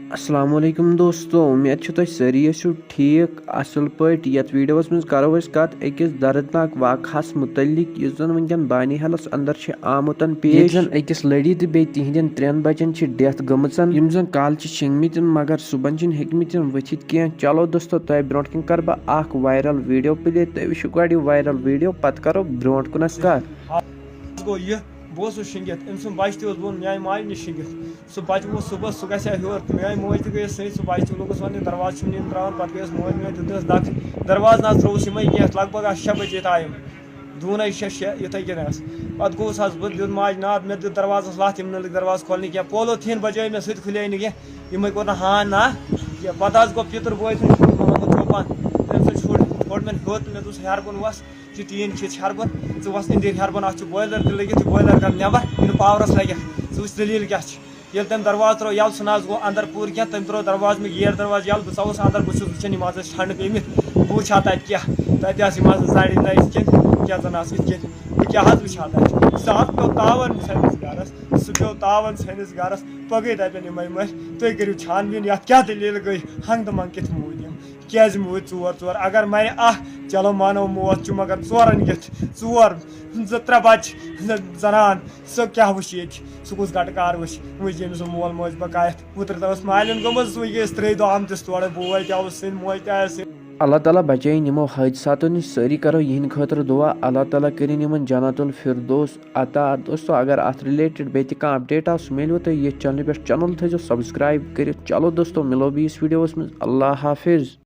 अस्सलामुअलैकुम दोस्तों, उम्मीद छो तुम सारी ٲسِو ठीक असल पट यथ वीडियोस मज करो कत अकिस दर्दनाक वाकहस मुतलिक यस जन वनकन बानी हेलस अंदर आमुत पेश जन अकिस लड़ी तो बे तिहदन 3 बचन डेथ गमचन यम जन काल शिंगमित मगर सुबन हेकमित वथित कह। चलो दोस्तों तुह ब्रोट कन कर बह वायरल वीडियो प्ले तुह वुचु गो वायरल वीडियो पत करो ब्रोट कुनस कत बो शिंगित अम सुन बच तोन मे माज नश शिंगित सह बच वो सुबह सह ग हर तो मे मोज तक गई सही सह बच लोगस वन दरवाज नींद त्रावान पे गई मोज मे दिस दक दरवाज ना त्रोस यम कह लगभग 6 बजे आयम दून 6 इथे कन पे गोस बह दिन माज नाद मे दित दरवाजस लत यम लग दरवाज खोलने कह पोलोथीन बजे मे सत खुले नह यम कोर हान ना कह पे गो पितर बोय चौपान तम छोड़ मे हत मे दोस हर कुन वस टीन हर कुन ज वस इंदिर हर कुन अ बॉयलर तक लगित बॉयलर कर नबर इन पावरस लगे ज वुच दलील क्या ये तम दरवाज त्रो यल सह ना गो अंदर पूर क्या तम त्रो दरवाज में गेर दरवाज यल बह ऊस अंदर बस वुचान यम ठंड पेमित बह वुचा तत क्या तत जड़ ना इत क्या जन इत बह क्या वुचा तत सह पे तावन सैनिस गरस सह पे तावन सैनिस गरस पे गई दपन यम मर तुम करो छानबीन ये क्या दलील गई हंग दमंग कित मूद यम क्या मूद चोर अगर मर चलो मानो मौत मगर चोरन कित चोर 2-3 बच जनान सह क्या वुच ये सह कुछ गटकार वुच यम सह मोल मोज बकायत पुत्र तस मालिन गोमस वह गई 3 दह आमतिस तोड़े बोय तह सन मोज तह अल्लाह ताला बचाइन यमो हादसातों नश सारी करो यहन खतर दुआ अल्लाह ताला करिन यमन जन्नतुल फिरदौस अता। दोस्तों अगर अत रिलेटेड बे कह अपडेट आव सह मिलो तुम ये चैनल पे चैनल थो सब्सक्राइब कर। चलो दोस्तों मिलो भी इस वीडियोस में। अल्लाह हाफिज।